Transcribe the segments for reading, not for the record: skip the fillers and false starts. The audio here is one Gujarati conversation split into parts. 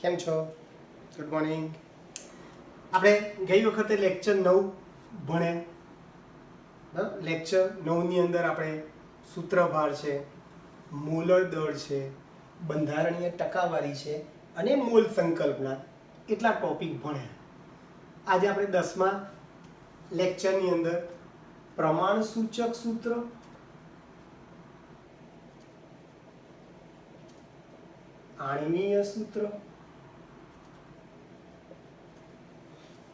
કેમ છો? Good morning. આપણે ગઈ વખતે લેક્ચર 9 ભણ્યા. લેક્ચર 9ની અંદર આપણે સૂત્રભાર છે, મોલર દળ છે, બંધારણીય ટકાવારી છે અને મોલ સંકલ્પના એટલા ટોપિક ભણ્યા. આજે આપણે 10મા લેક્ચરની અંદર પ્રમાણ સૂચક સૂત્ર, આણ્વીય સૂત્ર,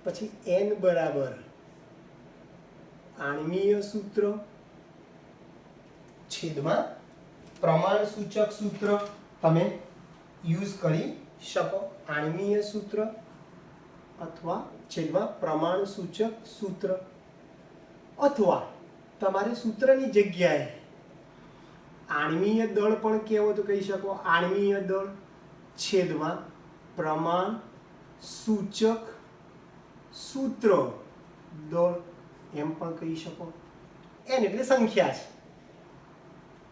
પછી n બરાબર આણ્વીય સૂત્ર છેદમાં પ્રમાણ સૂચક સૂત્ર તમે યુઝ કરી શકો. આણ્વીય સૂત્ર અથવા છેદમાં પ્રમાણ સૂચક સૂત્ર, અથવા તમારે સૂત્રની જગ્યાએ આણ્વીય દળ પણ કહેવો તો કહી શકો. આણ્વીય દળ છેદમાં પ્રમાણ સૂચક સૂત્ર દળ એમ પણ કહી શકો. n એટલે સંખ્યા છે,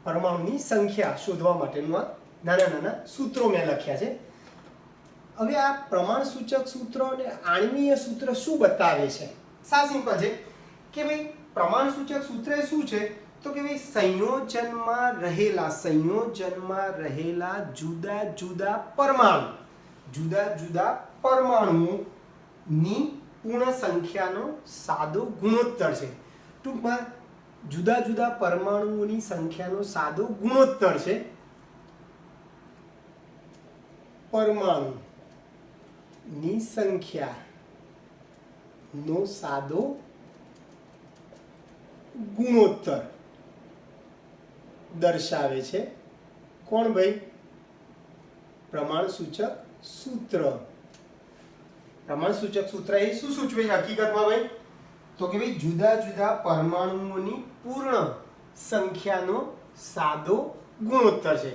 પરમાણુની સંખ્યા શોધવા માટેનું આ નાના નાના સૂત્રો મેં લખ્યા છે. હવે આ પ્રમાણ સૂચક સૂત્ર અને આણ્વીય સૂત્ર શું બતાવે છે? સા સિમ્પલ છે કે ભાઈ પ્રમાણ સૂચક સૂત્ર એ શું છે તો કે ભાઈ સંયોજનમાં રહેલા જુદા જુદા પરમાણુની પૂર્ણ સંખ્યાનો સાદો ગુણોત્તર છે. ટૂંકમાં જુદા જુદા પરમાણુઓની સંખ્યાનો સાદો ગુણોત્તર છે. પરમાણુની સંખ્યાનો સાદો ગુણોત્તર દર્શાવે છે. કોણ ભાઈ? પ્રમાણ સૂચક સૂત્ર. પ્રમાણ સૂચક સૂત્ર એ શું સૂચવે છે હકીકતમાં ભાઈ? તો કે ભાઈ જુદા જુદા પરમાણુઓની પૂર્ણ સંખ્યાનો સાદો ગુણોત્તર છે.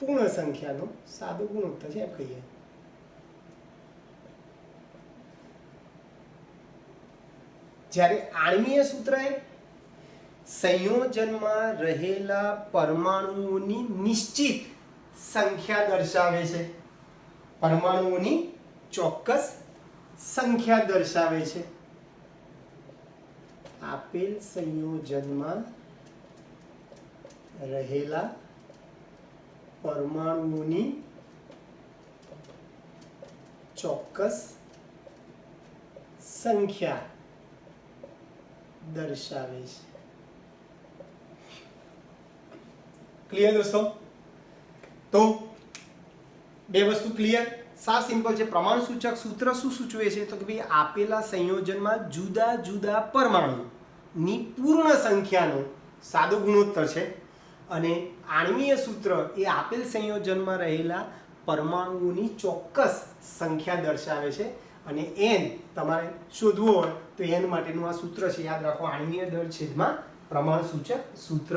પૂર્ણ સંખ્યાનો સાદો ગુણોત્તર છે એમ કહીએ. જ્યારે આણ્વીય સૂત્ર એ સંયોજનમાં રહેલા પરમાણુઓની નિશ્ચિત સંખ્યા દર્શાવે છે. પરમાણુઓની ચોક્કસ સંખ્યા દર્શાવે છે. આપેલ સંયોજનમાં રહેલા પરમાણુઓની ચોક્કસ સંખ્યા દર્શાવે છે. ક્લિયર દોસ્તો? તો બે વસ્તુ ક્લિયર. સાવ સિમ્પલ છે. પ્રમાણ સૂચક સૂત્ર શું સૂચવે છે તો કે ભાઈ આપેલા સંયોજનમાં જુદા જુદા પરમાણુની પૂર્ણ સંખ્યાનો સાદો ગુણોત્તર છે. અને આણ્વીય સૂત્ર એ આપેલ સંયોજનમાં રહેલા પરમાણુઓની ચોક્કસ સંખ્યા દર્શાવે છે. અને n તમારે શોધવું હોય તો n માટેનું આ સૂત્ર છે, યાદ રાખો. આણ્વીય દળ છેદમાં પ્રમાણ સૂચક સૂત્ર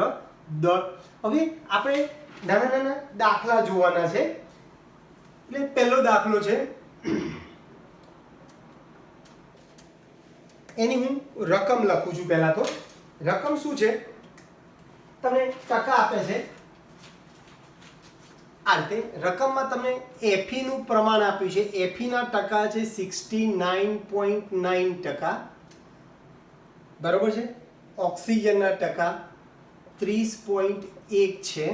દળ. હવે આપણે નાના નાના દાખલા જોવાના છે. એટલે પહેલો દાખલો છે, એની હું રકમ લખું છું. પહેલા તો રકમ શું છે? તમને ટકા આપે છે આ રીતે. રકમમાં તમને Fe નું પ્રમાણ આપ્યું છે. Fe ના ટકા છે 69.9%. બરોબર છે. ઓક્સિજનના ટકા 30.1 છે.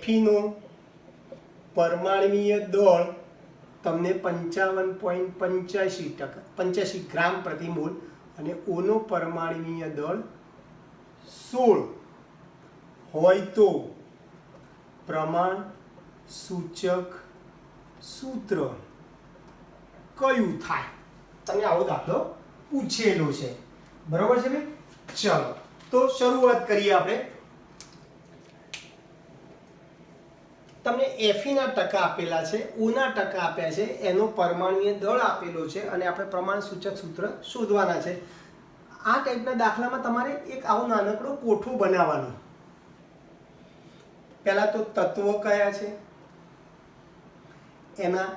Fe નો પરમાણ્વીય દળ તમને 55.85 ગ્રામ પ્રતિ મોલ અને O નો પરમાણ્વીય દળ 16 હોય તો પ્રમાણ સૂચક સૂત્ર કયું થાય? તમને આવો દાખલો પૂછેલો છે. બરોબર છે ભાઈ? ચલો તો શરૂઆત કરીએ આપણે. તમને Fe ના ટકા આપેલા છે, O ના ટકા આપ્યા છે, એનો પરમાણ્વીય દળ આપેલો છે અને આપણે પ્રમાણ સૂચક સૂત્ર શોધવાના છે. આ ટાઈપના દાખલામાં તમારે એક આવો નાનકડો કોઠો બનાવવાનો. પહેલા તો તત્વો કયા છે, એના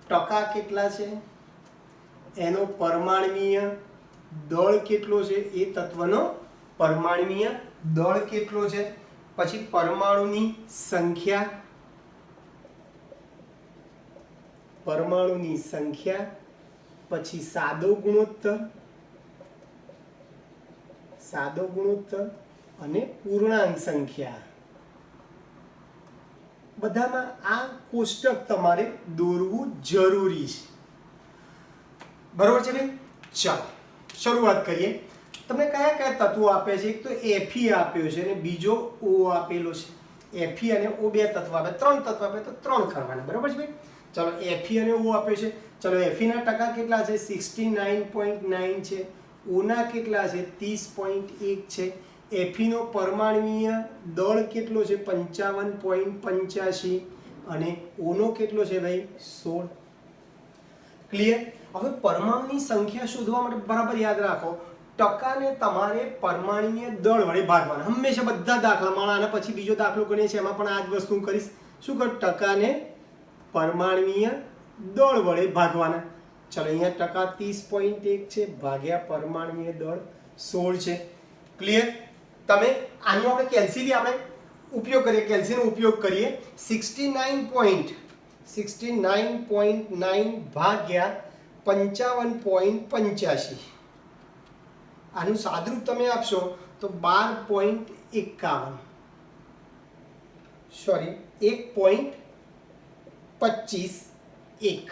ટકા કેટલા છે, એનો પરમાણ્વીય દળ કેટલો છે, એ તત્વનો પરમાણ્વીય દળ કેટલો છે, પછી પરમાણુની સંખ્યા પરમાણુની સંખ્યા, પછી સાદો ગુણોત્તર અને પૂર્ણાંક સંખ્યા. બધામાં આ કોષ્ટક તમારે દોરવું જરૂરી છે. બરોબર છે ભાઈ? ચાલો શરૂઆત કરીએ. તમને કયા કયા તત્વો આપે છે? એક તો Fe આપ્યો છે અને બીજો O આપેલો છે. Fe અને O બે તત્વો આપે, ત્રણ તત્વો આપે તો ત્રણ કરવાના. બરોબર છે ભાઈ? ચલો Fe અને O આપ્યો છે. ચલો Fe ના ટકા કેટલા છે? 69.9 છે. O ના કેટલા છે? 30.1 છે. Fe નો પરમાણુય દળ કેટલો છે? 55.85 અને O નો કેટલો છે ભાઈ? 16. ક્લિયર? હવે પરમાણુની સંખ્યા શોધવા માટે બરાબર યાદ રાખો, ટકાને તમારે પરમાણુય દળ વડે ભાગવાના. હંમેશા બધા દાખલામાં આના પછી બીજો દાખલો કરીએ છીએ એમાં પણ આ જ વસ્તુ કરીશ. શું કર? ટકાને પરમાણુય દળ વડે ભાગવાના. ચલો અહીંયા ટકા 30.1 છે ભાગ્યા પરમાણુય દળ 16 છે. ક્લિયર? તમે આનો આપણે કેલ્સીનો ઉપયોગ કરીએ. 69.9 ભાગ્યા 55.85. આનું સાદરૂપ તમે આપશો તો 12.51, સોરી 1.25.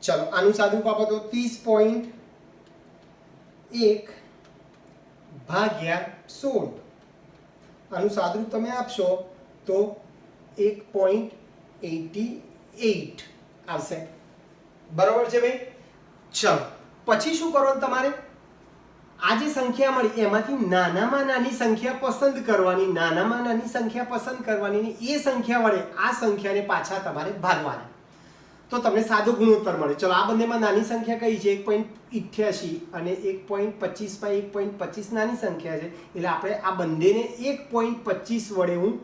ચલો આનું સાદરૂપ આપો તો 30.1 ભાગ્યા 16. આનું સાદરૂપ તમે આપશો તો 1.88 આવશે. બરોબર છે ભાઈ? ચલો પછી શું કરવાનું તમારે? આ જે સંખ્યા મળી એમાંથી નાનામાં નાની સંખ્યા પસંદ કરવાની. નાનામાં નાની સંખ્યા પસંદ કરવાની ને એ સંખ્યા વડે આ સંખ્યાને પાછા તમારે ભાગવાના તો તમને સાદો ગુણોત્તર મળે. ચલો આ બંનેમાં નાની સંખ્યા કઈ છે? 1.88 અને 1.25 બાય 1.25 નાની સંખ્યા છે એટલે આપણે આ બંનેને 1.25 વડે હું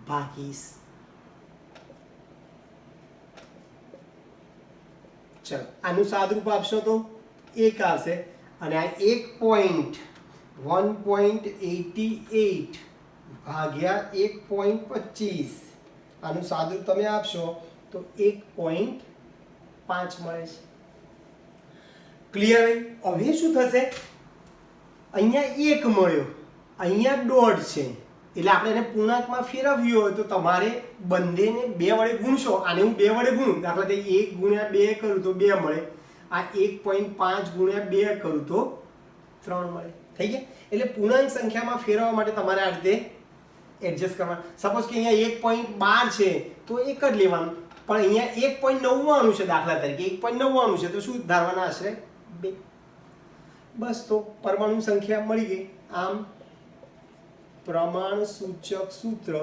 ભાગીશ. ચલો આનું સાદરૂપ આપશો તો 1 આવશે અને આ 1.88 ભાગ્યા 1.25 આનું સાદરૂપ તમે આપશો તો 1.5 મળે છે. ક્લિયર? હવે શું થશે? અહીંયા 1 મળ્યો, અહીંયા 1.5 છે એટલે આપણે એને પૂર્ણાંકમાં ફેરવ્યું હોય તો તમારે બંનેને 2 વડે ગુણશો. આને હું 2 વડે ગુણું, દાખલા તરીકે 1 ગુણ્યા 2 કરું તો 2 મળે. આ 1.5 ગુણ્યા 2 કરું તો 3 મળે. થઈ ગયા? એટલે પૂર્ણાંક સંખ્યામાં ફેરવવા માટે તમારે આ રીતે એડજસ્ટ કરવાનું. સપોઝ કે અહીંયા 1.12 છે તો 1 જ લેવાનું, પણ અહીંયા 1.99 છે દાખલા તરીકે 1.99 છે તો શું ધારવાના હશે? 2. બસ તો પરમાણુ સંખ્યા મળી ગઈ. આમ પ્રમાણ સૂચક સૂત્ર.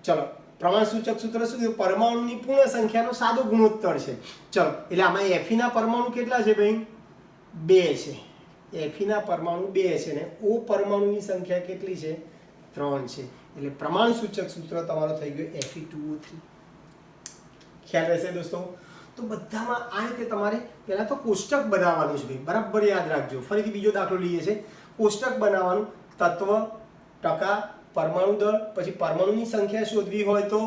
ચલો પ્રમાણ સૂચક સૂત્ર શું છે? પરમાણુની પૂર્ણ સંખ્યાનો સાદો ગુણોત્તર છે. ચલો એટલે આમાં Fe ના પરમાણુ કેટલા છે ભાઈ? 2 છે. Fe ના પરમાણુ 2 છે ને O પરમાણુની સંખ્યા કેટલી છે? 3 છે. એટલે પ્રમાણ સૂચક સૂત્ર તમારો થઈ ગયો Fe2O3. ખ્યાલ રહેશે દોસ્તો? તો બધામાં આ રીતે તમારે પહેલા તો કોષ્ટક બનાવવાનું છે ભાઈ. બરાબર યાદ રાખજો. ફરીથી બીજો દાખલો લઈએ છે. કોષ્ટક બનાવવાનું. તત્વ, ટકા, પરમાણુ દળ, પછી પરમાણુની સંખ્યા શોધવી હોય તો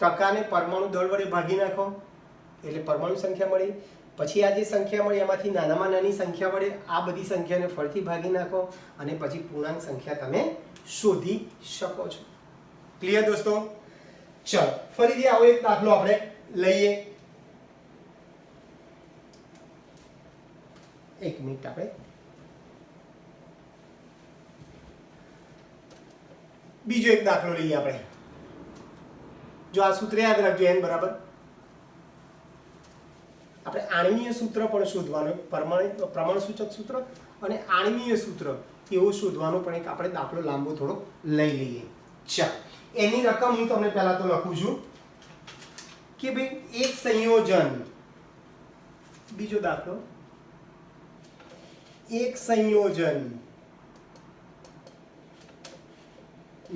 ટકાને પરમાણુ દળ વડે ભાગી નાખો એટલે પરમાણુ સંખ્યા મળી. પછી આ જે સંખ્યા મળી એમાંથી નાનામાં નાની સંખ્યા વડે આ બધી સંખ્યાને ફરીથી ભાગી નાખો અને પછી પૂર્ણાંક સંખ્યા તમે શોધી શકો છો. ક્લિયર દોસ્તો? ચલો ફરીથી આવો એક દાખલો આપણે લઈએ. એક મિનિટ આપણે બીજો એક દાખલો લઈએ. આપણે જો આ સૂત્ર યાદ રાખજો n બરાબર આપણે આણ્વીય સૂત્ર પણ શોધવાનું. પ્રમાણ સૂચક સૂત્ર અને આણ્વીય સૂત્ર એવો શોધવાનો પણ એક આપણે દાખલો લાંબો થોડો લઈ લઈએ. ચાલો એની રકમ હું તમને પહેલા તો લખું છું કે ભાઈ એક સંયોજન. બીજો દાખલો એક સંયોજન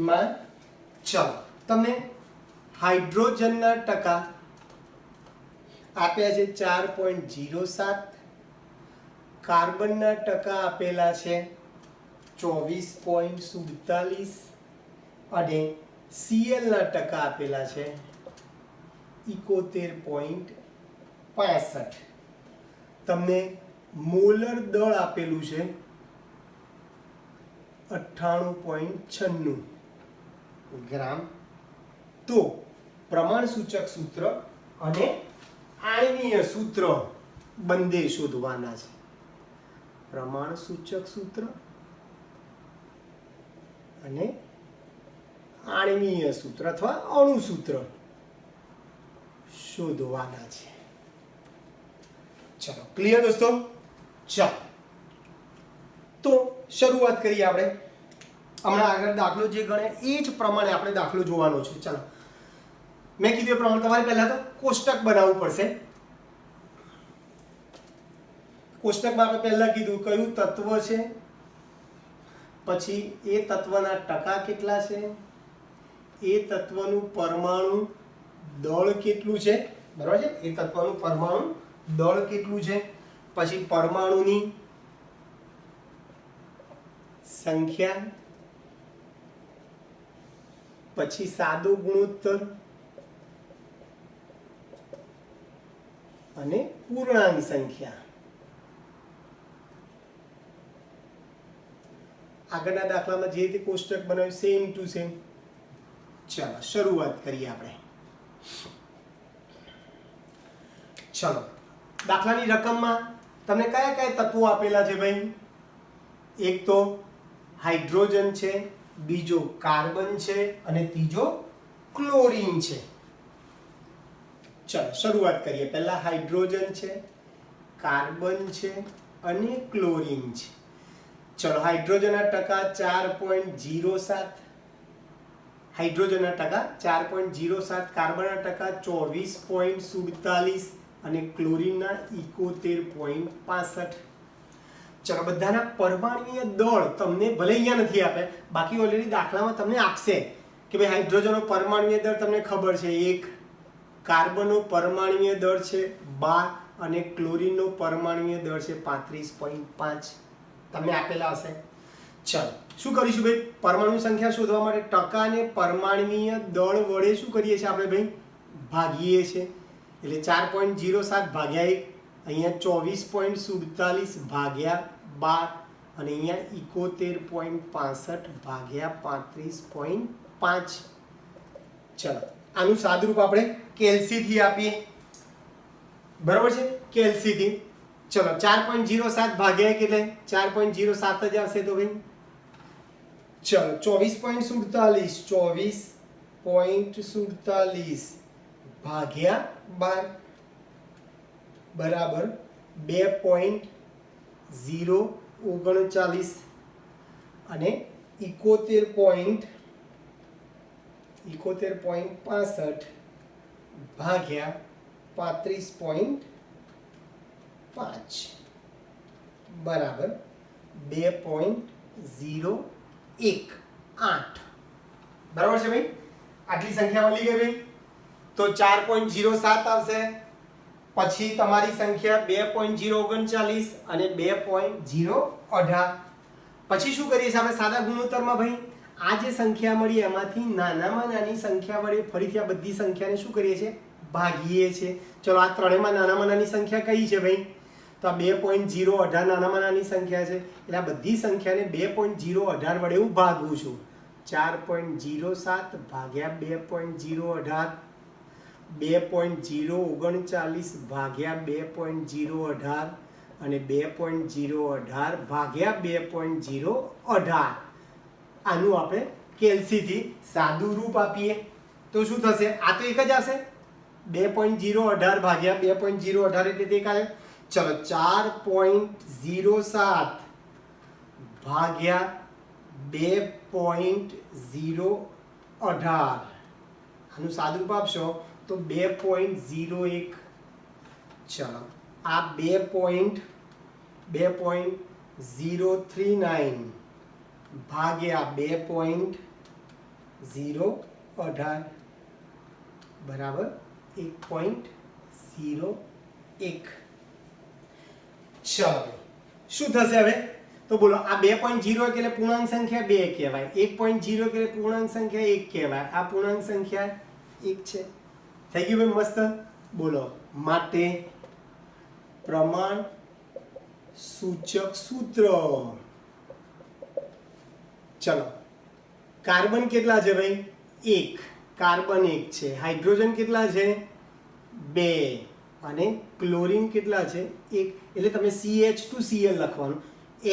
માં ચલો તમને હાઇડ્રોજનના ટકા આપ્યા છે 4.07, કાર્બનના ટકા આપેલા છે 24.47 અને Cl ના ટકા આપેલા છે 71.65 તમને મોલર દળ આપેલું છે 98.96 ગ્રામ. તો પ્રમાણ સૂચક સૂત્ર અને આણ્વીય સૂત્ર બંને શોધવાના છે. પ્રમાણ સૂચક સૂત્ર અને આણ્વીય સૂત્ર અથવા અણુ સૂત્ર શોધવાના છે. ચલો ક્લિયર દોસ્તો? ચલો તો શરૂઆત કરીએ આપણે. હમણાં આગળ દાખલો જે ગણે એ જ પ્રમાણે આપણે દાખલો જોવાનો છે. ચલો મેં કીધું એ પ્રમાણે તમારે પહેલા તો કોષ્ટક બનાવવું પડશે. કોષ્ટકમાં આપણે પહેલા કીધું કયું તત્વ છે, પછી એ તત્વના ટકા કેટલા છે, એ તત્વનું પરમાણુ દળ કેટલું છે, બરાબર છે, એ તત્વનું પરમાણુ દળ કેટલું છે, પછી પરમાણુની સંખ્યા, પછી સાદો ગુણોત્તર અને પૂર્ણાંક સંખ્યા. આગળના દાખલામાં જે રીતે કોષ્ટક બનાવ્યું સેમ ટુ સેમ. ચાલો શરૂઆત કરીએ આપણે. ચલો દાખલાની રકમમાં તમને કયા કયા તત્વો આપેલા છે ભાઈ? એક તો હાઇડ્રોજન છે, બીજો કાર્બન છે અને ત્રીજો ક્લોરીન છે. ચલો શરૂઆત કરીએ. પહેલા હાઇડ્રોજન છે, કાર્બન છે અને ક્લોરીન છે. ચલો હાઇડ્રોજનના ટકા 4.07, હાઇડ્રોજનના ટકા 4.07, કાર્બનના ટકા 24.47 અને ક્લોરીનના 71.65. ચલો બધાના પરમાણુય દળ તમને ભલે અહીંયા નથી આપ્યા, બાકી ઓલરેડી દાખલામાં તમને આપશે કે ભાઈ હાઇડ્રોજનનો પરમાણુય દળ તમને ખબર છે 1, કાર્બનનો પરમાણુય દળ છે 12 અને ક્લોરીનનો પરમાણુય દળ છે 35.5 તમને આપેલા હશે. ચલો શું કરીશું ભાઈ? પરમાણુ સંખ્યા શોધવા માટે ટકાને પરમાણુય દળ વડે શું કરીએ છીએ આપણે ભાઈ? ભાગીએ છીએ. એટલે 4.07 ભાગ્યા 1, અહીંયા 24.47 ભાગ્યા 12 અને અહીંયા 71.65 ભાગ્યા 35.5. ચલો આનું સાદુરૂપ આપણે કેલ્સીથી આપીએ, બરાબર છે, કેલ્સીથી. ચલો 4.07 ભાગ્યા એટલે 4.07 જ આવશે તો ભાઈ. ચલો 24.47 ભાગ્યા 12 બરાબર 2.039 અને 71.65 ભાગ્યા 35.5 બરાબર 2.018. બરાબર છે ભાઈ? આટલી સંખ્યા મળી ગઈ ભાઈ. તો 4.07 આવશે, પછી તમારી સંખ્યા 2.039 અને 2.018. પછી શું કરીએ છીએ આપણે સાદા ગુણોત્તરમાં ભાઈ? આ જે સંખ્યા મળી એમાંથી નાનામાં નાની સંખ્યા વડે ફરીથી આ બધી સંખ્યાને શું કરીએ છીએ? ભાગીએ છીએ. ચલો આ ત્રણેયમાં નાનામાં નાની સંખ્યા કઈ છે ભાઈ? તો આ 2.018 નાનામાં નાની સંખ્યા છે, એટલે આ બધી સંખ્યાને 2.018 વડે હું ભાગું છું. 4.07 ભાગ્યા 2.018, 2.039 ભાગ્યા 2.018 અને 2.018 ભાગ્યા 2.018. આનું આપણે કેલ્સીથી સાદું રૂપ આપીએ તો શું થશે? આ તો એક જ આવશે. 2.018 ભાગ્યા 2.018 એટલે તે કાલે. ચલો 4.07 ભાગ્યા 2.018 આનું સાદું રૂપ આપશો તો 2.01. ચલો આ 2.039 ભાગ્યા 2.018 બરાબર 1.01. ચલો શું થશે હવે? તો બોલો આ 2.0 એટલે પૂર્ણાંક સંખ્યા 2 કહેવાય, 1.0 એટલે પૂર્ણાંક સંખ્યા 1 કહેવાય, આ પૂર્ણાંક સંખ્યા 1 છે. થઈ ગયું ભાઈ મસ્ત. બોલો માટે પ્રમાણ સૂચક સૂત્ર. ચલો કાર્બન કેટલા છે ભાઈ? 1. કાર્બન 1 છે. હાઇડ્રોજન કેટલા છે? 2. અને ક્લોરીન કેટલા છે? 1. એટલે તમે CH2Cl લખવાનું.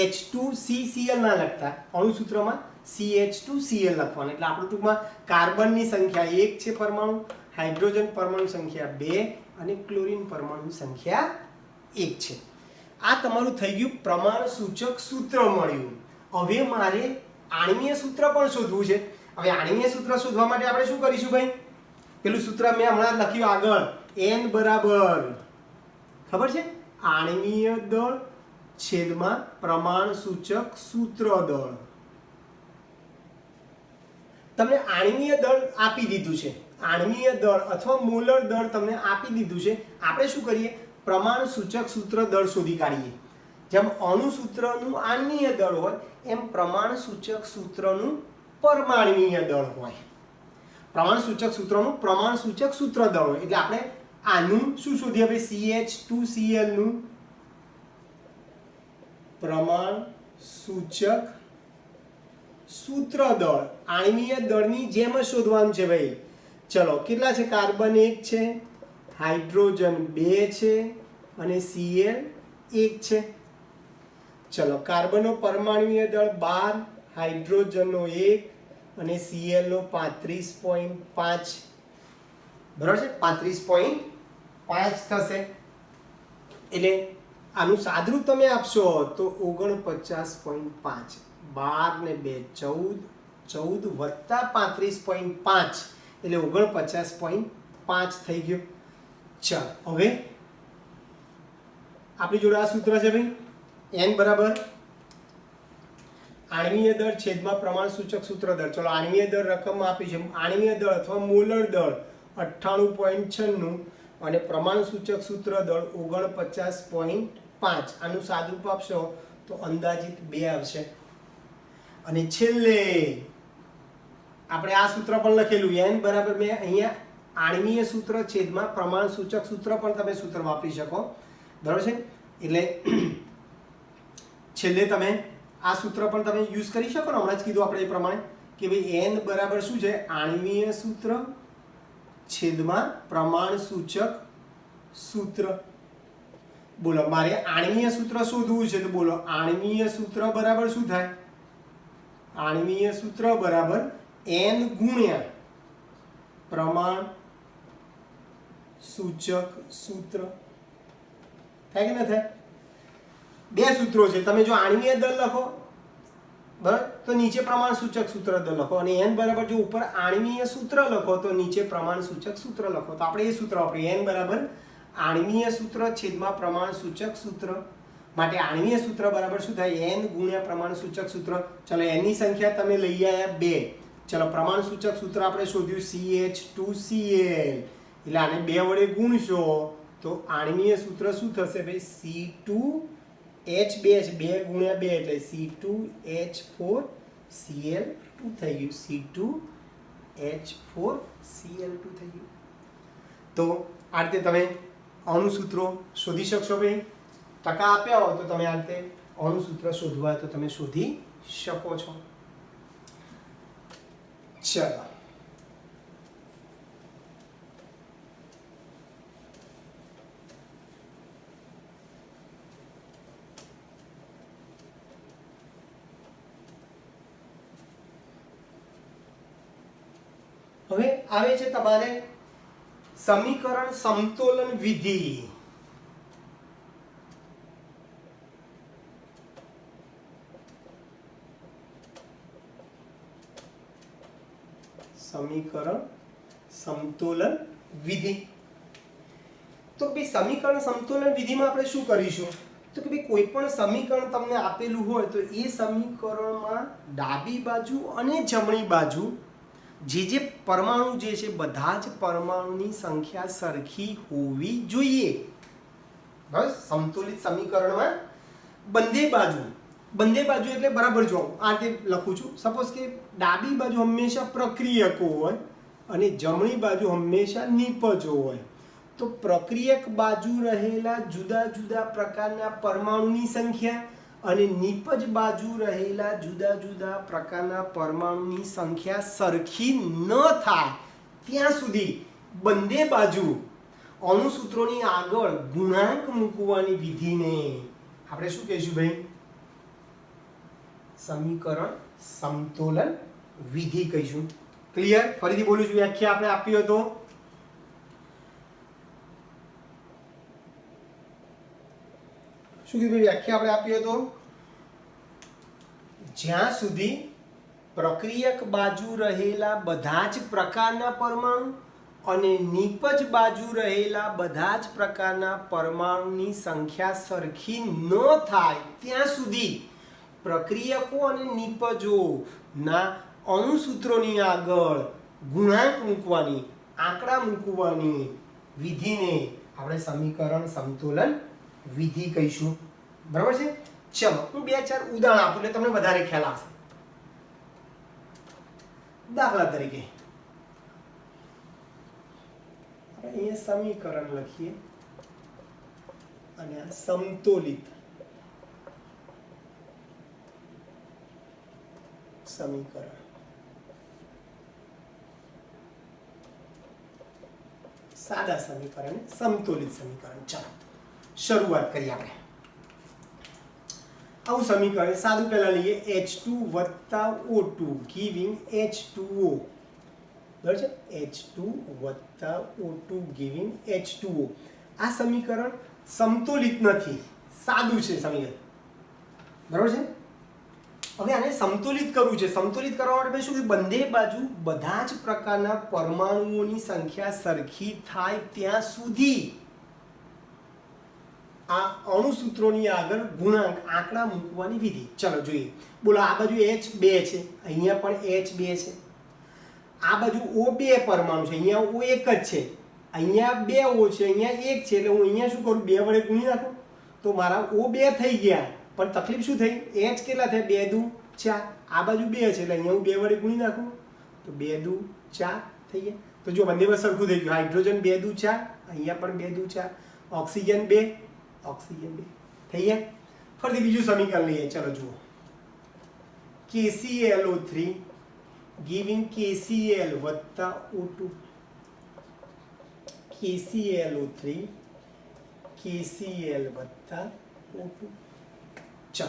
H2CCl ના લખતા, અણુસૂત્રમાં CH2Cl લખવાનું. એટલે આપણું ટૂંકમાં કાર્બનની સંખ્યા 1 છે પરમાણુ, હાઇડ્રોજન પરમાણુ સંખ્યા 2 અને ક્લોરીન પરમાણુ સંખ્યા 1 છે. આ તમારું થઈ ગયું પ્રમાણ સૂચક સૂત્ર મળ્યું. હવે મારે આણ્વીય સૂત્ર પણ શોધવું છે. હવે આણ્વીય સૂત્ર શોધવા માટે આપણે શું કરીશું ભાઈ? પેલું સૂત્ર મેં હમણાં લખ્યું આગળ, N બરાબર ખબર છે આણ્વીય દળ છેદમાં પ્રમાણ સૂચક સૂત્ર દળ. તમને આણ્વીય દળ આપી દીધું છે, આણ્વીય દળ અથવા મોલર દળ તમને આપી દીધું છે. આપણે શું કરીએ? પ્રમાણ સૂચક સૂત્ર દળ શોધી કાઢીએ. જેમ અણુસૂત્રનું આણ્વીય દળ હોય એમ પ્રમાણ સૂચક સૂત્રનું પરમાણ્વીય દળ હોય. પ્રમાણ સૂચક સૂત્રનું પ્રમાણ સૂચક સૂત્ર દળ હોય. એટલે આપણે આનું શું શોધીએ ભાઈ? CH2Cl નું પ્રમાણ સૂચક સૂત્ર દળ આણ્વીય દળની જેમ જ શોધવાનું છે ભાઈ. ચલો કેટલા છે? કાર્બન 1 છે, હાઇડ્રોજન 2 છે અને Cl 1 છે. ચલો કાર્બનનો પરમાણ્વીય દળ 12, હાઇડ્રોજનનો 1 અને Cl નો 35.5. બરાબર છે? 35.5 થશે. એટલે આનું સાદુરૂપ તમે આપશો તો 49.5. 12 ને 2 14, 14 વત્તા 35.5 એટલે 49.5 થઈ ગયો. ચાલો હવે આપણી જોડે આ સૂત્ર છે ભાઈ, N બરાબર આણ્વીય દળ છેદમાં પ્રમાણ સૂચક સૂત્ર દળ. ચલો આણ્વીય દળ રકમમાં આપી છે. આણ્વીય દળ અથવા મોલર દળ 98.96 અને પ્રમાણ સૂચક સૂત્ર દળ 49.5. આનું સાદુરૂપ આપશો તો અંદાજિત 2 આવશે. અને છેલ્લે આપણે આ સૂત્ર પણ લખેલું, N બરાબર મેં અહીંયા આણ્વીય સૂત્ર છેદમાં પ્રમાણ સૂચક સૂત્ર પણ તમે સૂત્ર વાપરી શકો. બરાબર છે? એટલે છેલ્લે તમે આ સૂત્ર પણ તમે યુઝ કરી શકો ને. હમણાં જ કીધું આપણે એ પ્રમાણે કે ભાઈ N બરાબર શું છે? આણ્વીય સૂત્ર છેદમાં પ્રમાણ સૂચક સૂત્ર. બોલો મારે આણ્વીય સૂત્ર શોધવું છે તો બોલો આણ્વીય સૂત્ર બરાબર શું થાય? આણ્વીય સૂત્ર બરાબર N ગુણ્યા પ્રમાણ સૂચક સૂત્ર. થાય કે ના થાય? 2 સૂત્રો છે. તમે જો આણ્વીય દળ લખો બરાબર તો નીચે પ્રમાણ સૂચક સૂત્ર દળ લખો, અને N બરાબર જો ઉપર આણ્વીય સૂત્ર લખો તો નીચે પ્રમાણ સૂચક સૂત્ર લખો. તો આપણે એ સૂત્ર વાપરીએ, N બરાબર આણ્વીય સૂત્ર છેદમાં પ્રમાણ સૂચક સૂત્ર. માટે આણ્વીય સૂત્ર બરાબર શું થાય? N ગુણ્યા પ્રમાણ સૂચક સૂત્ર. ચલો n ની સંખ્યા તમે લઈ આવ્યા 2. ચલો પ્રમાણ સૂચક સૂત્ર આપણે શોધ્યું CH2Cl. એટલે આને 2 વડે ગુણશો તો આણ્વીય સૂત્ર શું થશે ભાઈ? C2H2 2 ગુણ્યા 2 એટલે C2H4Cl2 થઈ ગયું. C2H4Cl2 થઈ ગયું. તો આ રીતે તમે અણુસૂત્રો શોધી શકશો ભાઈ. ટકા આપ્યા હોય તો તમે આ રીતે અણુસૂત્ર શોધવા તો તમે શોધી શકો છો. ચલો હવે આવે છે તમારે સમીકરણ સમતોલન વિધિ. સમીકરણ સમતોલન વિધિ. તો ભાઈ સમીકરણ સમતોલન વિધિમાં આપણે શું કરીશું? તો કે ભાઈ કોઈ પણ સમીકરણ તમને આપેલું હોય તો એ સમીકરણમાં ડાબી બાજુ અને જમણી બાજુ જે પરમાણુ જે છે બધા જ પરમાણુની સંખ્યા સરખી હોવી જોઈએ. બસ સમતુલિત સમીકરણમાં બંને બાજુ એટલે બરાબર જો આ રીતે લખું છું. સપોઝ કે ડાબી બાજુ હંમેશા પ્રક્રિયકો હોય અને જમણી બાજુ હંમેશા નિપજો હોય. તો પ્રક્રિયક બાજુ રહેલા જુદા જુદા પ્રકારના પરમાણુની સંખ્યા અને નિપજ બાજુ રહેલા જુદા જુદા પ્રકારના પરમાણુની સંખ્યા સરખી ન થાય ત્યાં સુધી બંને બાજુ અણુસૂત્રોની આગળ ગુણાંક મૂકવાની વિધિને આપણે શું કહીશું ભાઈ? સમીકરણ સમતોલન વિધિ કહીશું. ક્લિયર? ફરીથી બોલું છું, વ્યાખ્યા આપણે આપી હતો. શું કીધું? વ્યાખ્યા આપણે આપી હતો, જ્યાં સુધી પ્રક્રિયક બાજુ રહેલા બધા જ પ્રકારના પરમાણુ અને નિપજ બાજુ રહેલા બધા જ પ્રકારના પરમાણુની સંખ્યા સરખી ન થાય ત્યાં સુધી પ્રક્રિયકો અને નિપજોના અણુસૂત્રોની આગળ ગુણાંક મૂકવાની, આંકડા મૂકવાની વિધિને આપણે સમીકરણ સમતોલન વિધિ કહીશું. બરાબર છે? ચલો હું 2-4 ઉદાહરણ આપું એટલે તમને વધારે ખ્યાલ આવશે. દાખલા તરીકે આપણે અહીંયા સમીકરણ લખીએ અને આ સમતોલિત સમીકરણ. સાદા સમીકરણ, સમતોલિત સમીકરણ. ચાલો શરૂઆત કરીએ આપણે. આવું સમીકરણ સાદું પહેલા લઈએ. H2 + O2 giving H2O. બરાબર છે? H2 + O2 giving H2O. આ સમીકરણ સમતોલિત નથી, સાદું છે સમીકરણ. બરાબર છે? હવે આને સમતોલિત કરવું છે. સમતોલિત કરવા માટે શું કે બંને બાજુ બધા જ પ્રકારના પરમાણુઓની સંખ્યા સરખી થાય ત્યાં સુધી આ અણુસૂત્રોની આગળ ગુણાંક આંકડા મૂકવાની વિધિ. ચલો જોઈએ. બોલો, આ બાજુ H2 છે, અહીંયા પણ H2 છે. આ બાજુ O2 પરમાણુ છે, અહીંયા O એક જ છે, અહીંયા 2 O છે, અહીંયા 1 છે. એટલે હું અહીંયા શું કરું? 2 વડે ગુણી નાખું તો મારા O2 થઈ ગયા. પણ તકલીફ શું થઈ? H કેટલા થયા? 2 દુ 4. આ બાજુ 2 છે એટલે અહીંયા હું 2 વડે ગુણી નાખું તો 2 દુ 4 થઈ ગયા. તો જો બંને વસ્તુ સરખું થઈ ગયું. હાઇડ્રોજન 2 દુ 4, અહીંયા પણ 2 દુ 4. ઓક્સિજન 2, ઓક્સિજન 2 થઈ ગયા. ફરીથી બીજું સમીકરણ લઈએ. ચલો જુઓ. KClO3 giving KCl + O2. KClO3 KCl + O2. ચલો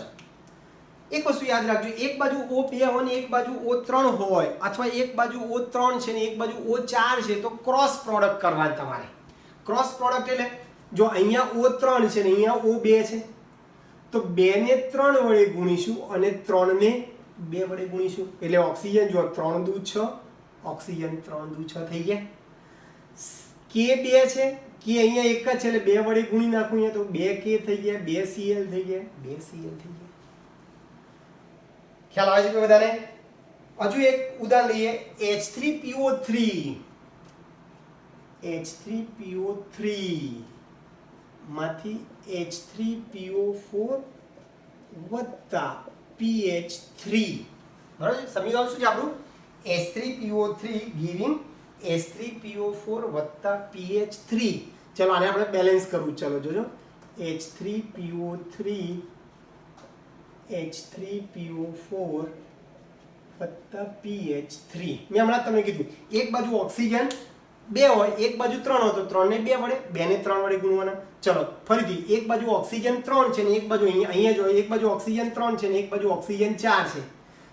એક વસ્તુ યાદ રાખજો, એક બાજુ O2 હોય ને એક બાજુ O3 હોય, અથવા એક બાજુ O3 છે ને એક બાજુ O4 છે, તો ક્રોસ પ્રોડક્ટ કરવાની તમારે. ક્રોસ પ્રોડક્ટ એટલે જો અહીંયા O3 છે ને અહીંયા O2 છે તો 2 ને 3 વડે ગુણીશું અને 3 ને 2 વડે ગુણીશું એટલે ઓક્સિજન જો 3 દુ 6, ઓક્સિજન 3 દુ 6 થઈ ગયા. K2 છે, K અહીંયા એક જ છે એટલે 2 વડે ગુણી નાખું અહીંયા તો 2K થઈ ગયા, 2Cl થઈ ગયા, 2Cl થઈ ગયા. ખ્યાલ આવે છે કે બધાને? હજુ એક ઉદાહરણ લઈએ. H3PO3 H3PO3 માંથી H3PO4 વત્તા PH3. બરાબર છે? સમીકરણ શું છે આપણું? H3PO3 ગિવિંગ H3PO4 વત્તા PH3. ચલો આને આપણે બેલેન્સ કરવું. ચલો જોજો. H3PO4 વત્તા PH3. મેં હમણાં તમને કીધું એક બાજુ ઓક્સિજન 2 હોય, એક બાજુ 3 હોય તો 3 ને 2 વડે, 2 ને 3 વડે ગુણવાના. ચલો ફરીથી એક બાજુ ઓક્સિજન 3 છે ને એક બાજુ અહીંયા જો એક બાજુ ઓક્સિજન 3 છે ને એક બાજુ ઓક્સિજન 4 છે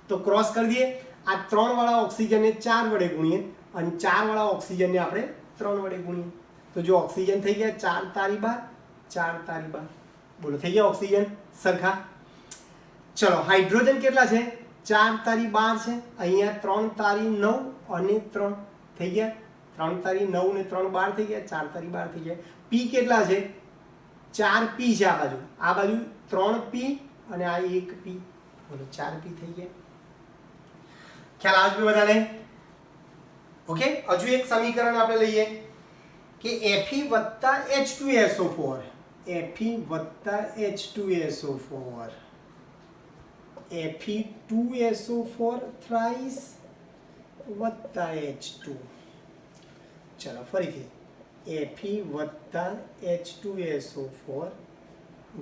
તો ક્રોસ કરી દઈએ. આ 3 વાળા ઓક્સિજનને 4 વડે ગુણીએ અને 4 વાળા ઓક્સિજનને આપણે 3 વડે ગુણીએ તો જો ઓક્સિજન થઈ ગયા 4 તારી 12, 4 તારી 12. બોલો થઈ ગયા ઓક્સિજન સરખા. ચલો હાઇડ્રોજન કેટલા છે? 4 તારી 12 છે, અહીંયા 3 તારી 9 અને 3 થઈ ગયા. 3 તારી 9 ને 3 12 થઈ ગયા, 4 તારી 12 થઈ ગયા. P કેટલા છે? 4P છે આ બાજુ 3P અને આ 1P. બોલો 4P થઈ ગયા. ખ્યાલ આવે છે બધાને? ઓકે. હજુ એક સમીકરણ આપણે લઈએ કે Fe + H2SO4. Fe + H2SO4 Fe2SO4 thrice વત્તા H2. ચલો ફરીથી Fe વત્તા H2SO4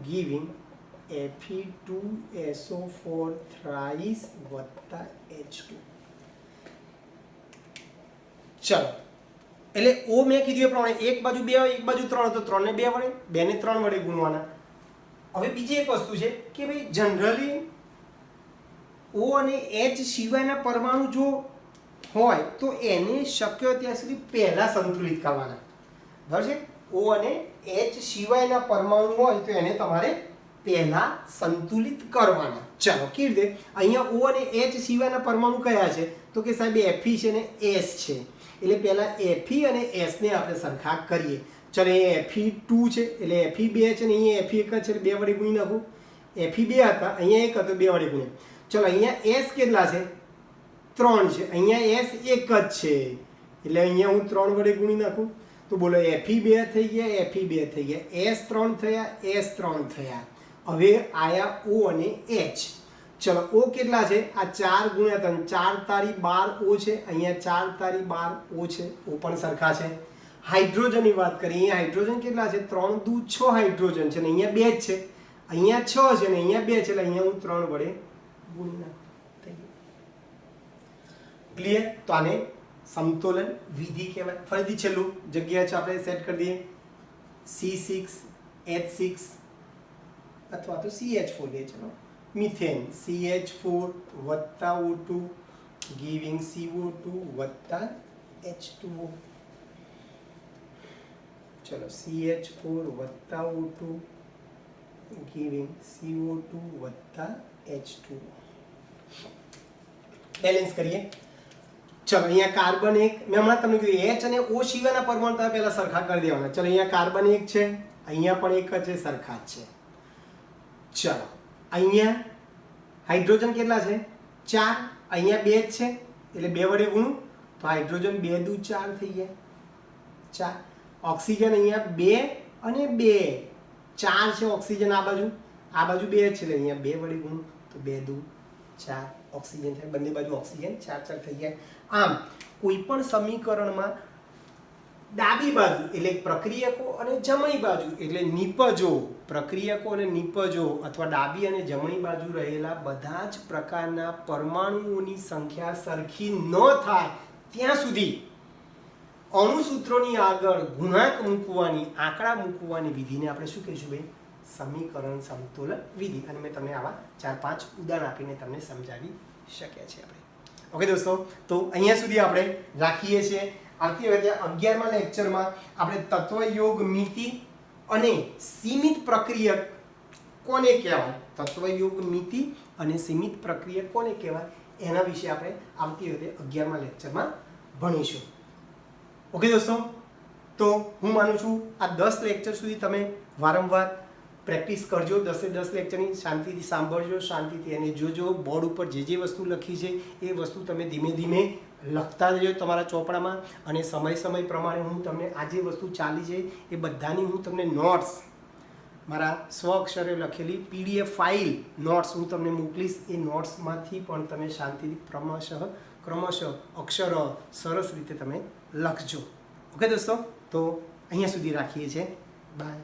ગિવિંગ Fe2SO4 થ્રાઇસ વત્તા H2. ચલો એટલે ઓ મેં કીધું એ પ્રમાણે એક બાજુ 2 હોય એક બાજુ 3 તો 3 ને 2 વડે 2 ને 3 વડે ગુણવાના. હવે બીજી એક વસ્તુ છે કે ભાઈ જનરલી O અને H સિવાયના પરમાણુ જો હોય તો એને શક્ય ત્યાં સુધી પહેલા સંતુલિત કરવાના. બરાબર છે? O અને H સિવાયના પરમાણુ હોય તો એને તમારે પહેલા સંતુલિત કરવાના. ચાલો કેવી રીતે? અહીંયા O અને H સિવાયના પરમાણુ કયા છે? તો કે સાહેબ Fe છે ને S છે. એટલે પહેલા Fe અને S ને આપણે સરખા કરીએ. ચલો અહીંયા Fe2 છે એટલે Fe2 છે ને અહીંયા Fe1 છે એટલે 2 વડે ગુણી નાખું. Fe2 હતા અહીંયા 1 હતો 2 વડે ગુણ્યા. ચલો અહીંયા S કેટલા છે? 3 છે. અહીંયા S 1 જ છે એટલે અહીંયા હું 3 વડે ગુણી નાખું. તો બોલો Fe2 થઈ ગયા Fe2 થઈ ગયા S3 થયા S3 થયા. હવે આયા O અને H. ચલો O કેટલા છે? આ 4 ગુણ્યા 3 4 તારી 12 O છે. અહીંયા 4 તારી 12 O છે. O પણ સરખા છે. હાઇડ્રોજનની વાત કરીએ. અહીંયા હાઇડ્રોજન કેટલા છે? 3 દુ 6 હાઇડ્રોજન છે ને અહીંયા 2 જ છે. અહીંયા 6 છે ને અહીંયા 2 છે એટલે અહીંયા હું 3 વડે ગુણી નાખું. ક્લિયર? તો આને સમતોલન વિધિ કહેવાય. ફરીથી છેલ્લું જગ્યા છે આપણે સેટ કરી દઈએ. C6H6 અથવા તો CH4 લે. ચલો મિથેન CH4 વત્તા O2 ગિવિંગ CO2 વત્તા H2O. ચલો CH4 વત્તા O2 ગિવિંગ CO2 વત્તા H2O. બેલેન્સ કરીએ. ચલો અહીંયા કાર્બન 1 મેં હમણાં તમને કીધું H અને O સિવાયના પરમાણુ તમે પહેલા સરખા કરી દેવાના. ચલો અહીંયા કાર્બન 1 છે અહીંયા પણ 1 જ છે સરખા જ છે. ચલો અહીંયા હાઇડ્રોજન કેટલા છે? 4. અહીંયા 2 જ છે એટલે 2 વડે ગુણું તો હાઇડ્રોજન 2 દુ 4 થઈ ગયા 4. ઓક્સિજન અહીંયા 2 અને 2 4 છે ઓક્સિજન આ બાજુ 2 છે એટલે અહીંયા 2 વડે ગુણું તો 2 દુ 4 ઓક્સિજન થાય. બંને બાજુ ઓક્સિજન 4 થઈ ગયા. આમ કોઈ પણ સમીકરણમાં ડાબી બાજુ એટલે પ્રક્રિયકો અને જમણી બાજુ એટલે નિપજો પ્રક્રિયકો અને નિપજો અથવા ડાબી અને જમણી બાજુ રહેલા બધા જ પ્રકારના પરમાણુઓની સંખ્યા સરખી ન થાય ત્યાં સુધી અણુસૂત્રોની આગળ ગુણાંક મૂકવાની આંકડા મૂકવાની વિધિને આપણે શું કહીશું ભાઈ? સમીકરણ સમતોલન વિધિ. અને મેં તમને આવા 4-5 ઉદાહરણ આપીને તમને સમજાવી શક્યા છે આપણે. ઓકે દોસ્તો, તો અહીંયા સુધી આપણે રાખીએ છીએ. આવતી વખતે 11મા લેક્ચરમાં આપણે તત્વયોગ મિતિ અને સીમિત પ્રક્રિયક કોને કહેવાય, તત્વયોગ મિતિ અને સીમિત પ્રક્રિયક કોને કહેવાય એના વિશે આપણે આવતી વખતે 11મા લેક્ચરમાં ભણીશું. ઓકે દોસ્તો, તો હું માનું છું આ 10 લેક્ચર સુધી તમે વારંવાર પ્રેક્ટિસ કરજો. 10 લેક્ચરની શાંતિથી સાંભળજો, શાંતિથી એને જોજો. બોર્ડ ઉપર જે વસ્તુ લખી છે એ વસ્તુ તમે ધીમે ધીમે લખતા જજો તમારા ચોપડામાં. અને સમય પ્રમાણે હું તમને આ જે વસ્તુ ચાલી છે એ બધાની હું તમને નોટ્સ મારા સ્વ અક્ષરે લખેલી PDF ફાઇલ નોટ્સ હું તમને મોકલીશ. એ નોટ્સમાંથી પણ તમે શાંતિથી ક્રમશઃ અક્ષર સરસ રીતે તમે લખજો. ઓકે દોસ્તો, તો અહીંયા સુધી રાખીએ છીએ. બાય.